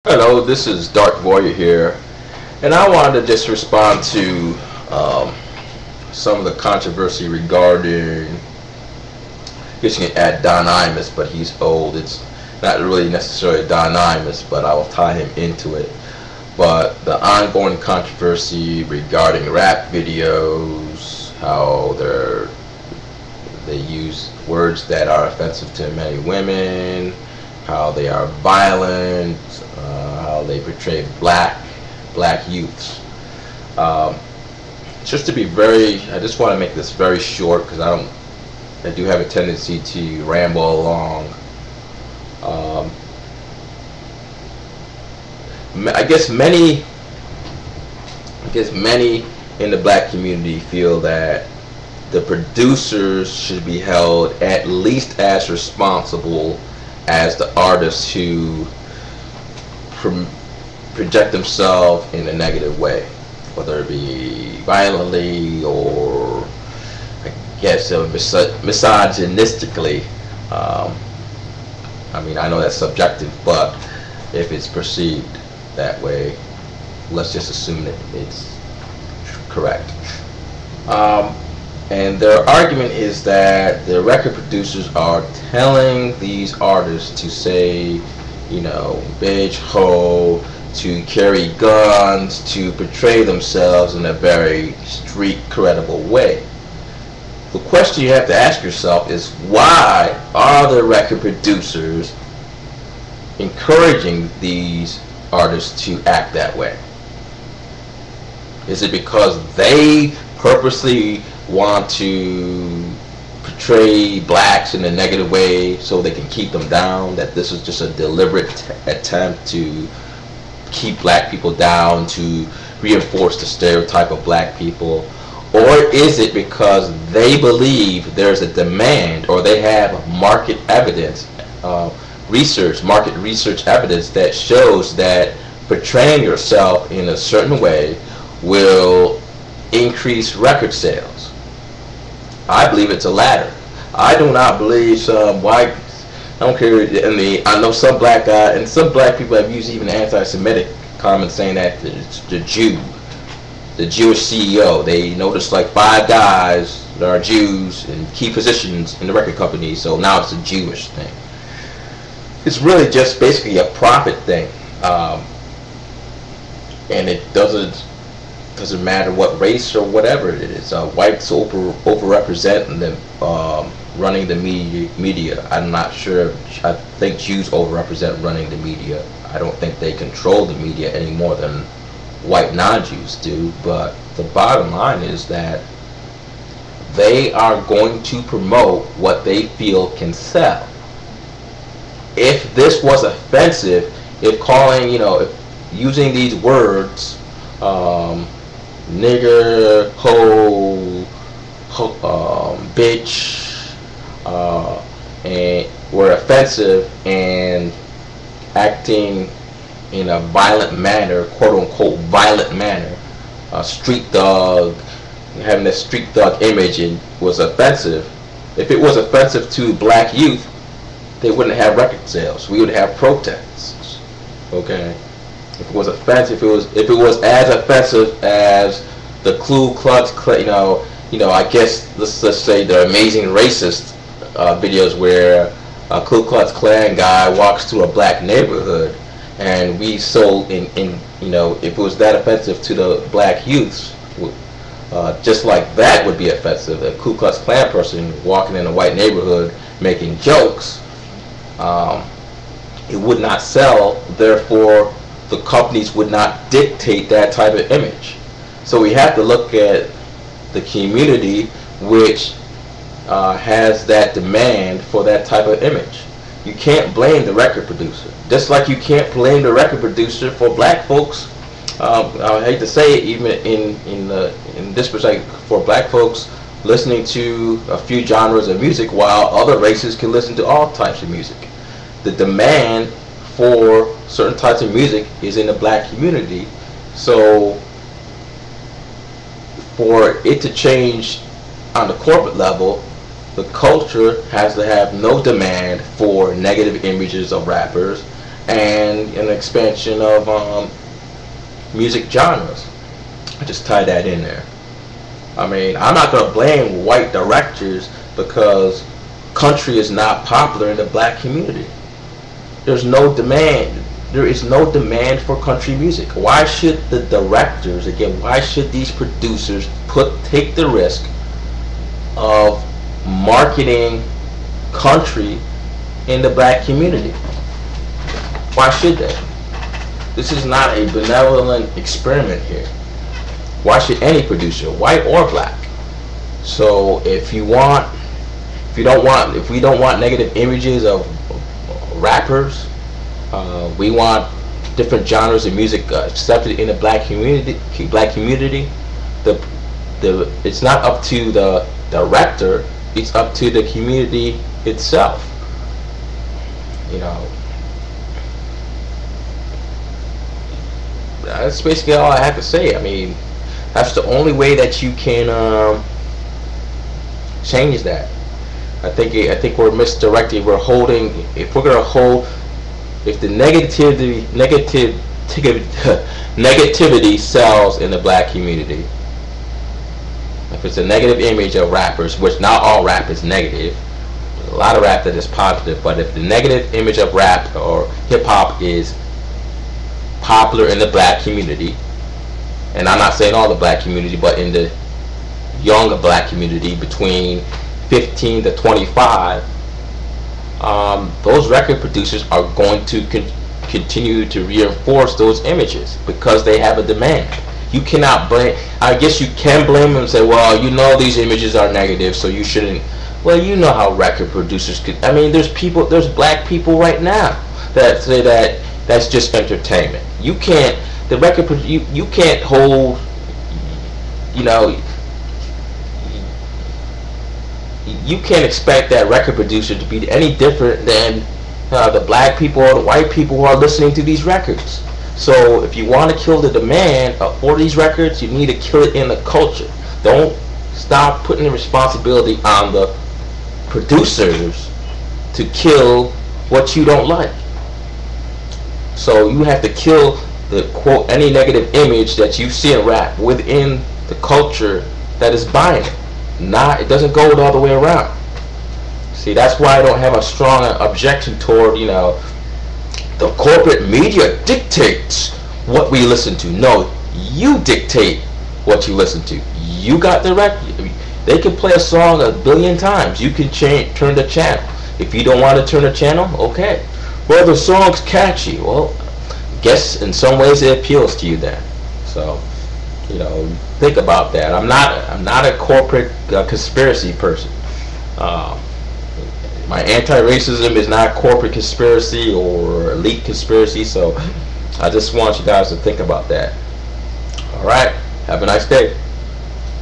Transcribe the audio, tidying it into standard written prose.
Hello, this is Dark Warrior here, and I wanted to just respond to some of the controversy regarding, I guess you can add Don Imus, but he's old. It's not really necessarily Don Imus, but I will tie him into it. But the ongoing controversy regarding rap videos, how they use words that are offensive to many women, how they are violent, how they portray black youths. Just to be I just want to make this very short because I do have a tendency to ramble along. I guess many in the black community feel that the producers should be held at least as responsible as the artists who project themselves in a negative way, whether it be violently or I guess misogynistically. I mean, I know that's subjective, but if it's perceived that way, let's just assume that it's correct. And their argument is that the record producers are telling these artists to say, bitch, hoe, to carry guns, to portray themselves in a very street credible way. The question you have to ask yourself is, why are the record producers encouraging these artists to act that way? Is it because they purposely want to portray blacks in a negative way so they can keep them down, that this is just a deliberate attempt to keep black people down, to reinforce the stereotype of black people? Or is it because they believe there's a demand, or they have market evidence, market research evidence that shows that portraying yourself in a certain way will increase record sales? I believe it's a latter. I do not believe some white, I don't care, I know some black guy, and some black people have used even anti-Semitic comments saying that the Jewish CEO, they noticed like 5 guys that are Jews in key positions in the record company, so now it's a Jewish thing. It's really just basically a profit thing, and it doesn't matter what race or whatever it is. Whites overrepresent them running the media. I'm not sure. I think Jews overrepresent running the media. I don't think they control the media any more than white non-Jews do. But the bottom line is that they are going to promote what they feel can sell. If this was offensive, if using these words, nigger, hoe, bitch, and were offensive, and acting in a violent manner, quote unquote violent manner, street thug, having this street thug image, and was offensive. If it was offensive to black youth, they wouldn't have record sales. We would have protests. Okay. If it was offensive, if it was as offensive as the Ku Klux Klan, I guess let's say the Amazing Racist videos where a Ku Klux Klan guy walks through a black neighborhood, and if it was that offensive to the black youths, just like that would be offensive. A Ku Klux Klan person walking in a white neighborhood making jokes, it would not sell. Therefore, the companies would not dictate that type of image. So we have to look at the community which has that demand for that type of image. You can't blame the record producer. Just like you can't blame the record producer for black folks. I hate to say it, even in this perspective, for black folks listening to a few genres of music while other races can listen to all types of music. The demand for certain types of music is in the black community. So for it to change on the corporate level, the culture has to have no demand for negative images of rappers, and an expansion of music genres. I just tie that in there. I mean, I'm not going to blame white directors because country is not popular in the black community. There's no demand. There is no demand for country music. Why should the directors, again, why should these producers take the risk of marketing country in the black community? Why should they? This is not a benevolent experiment here. Why should any producer, white or black? So if we don't want negative images of rappers, we want different genres of music accepted in the black community. It's not up to the director; it's up to the community itself. You know, that's basically all I have to say. I mean, that's the only way that you can change that. I think we're misdirecting. We're holding. If we're gonna hold, if the negativity sells in the black community, if it's a negative image of rappers, which not all rap is negative, there's a lot of rap that is positive, but if the negative image of rap or hip hop is popular in the black community, and I'm not saying all the black community, but in the younger black community between 15 to 25, those record producers are going to continue to reinforce those images because they have a demand. You cannot blame, I guess you can blame them and say, well, you know these images are negative, so you shouldn't. Well, you know how record producers could, I mean, there's black people right now that say that that's just entertainment. You can't, you can't hold, you know, you can't expect that record producer to be any different than the black people or the white people who are listening to these records. So if you want to kill the demand for these records, you need to kill it in the culture. Don't stop putting the responsibility on the producers to kill what you don't like. So you have to kill the quote any negative image that you see in rap within the culture that is buying it. It doesn't go all the way around. See, that's why I don't have a strong objection toward, you know, the corporate media dictates what we listen to. No, you dictate what you listen to. You got the record. They can play a song 1 billion times. You can turn the channel. If you don't want to turn the channel, okay. Well, the song's catchy. Well, guess in some ways it appeals to you then. So, you know, think about that. I'm not a corporate conspiracy person. My anti-racism is not corporate conspiracy or elite conspiracy. So I just want you guys to think about that. All right. Have a nice day.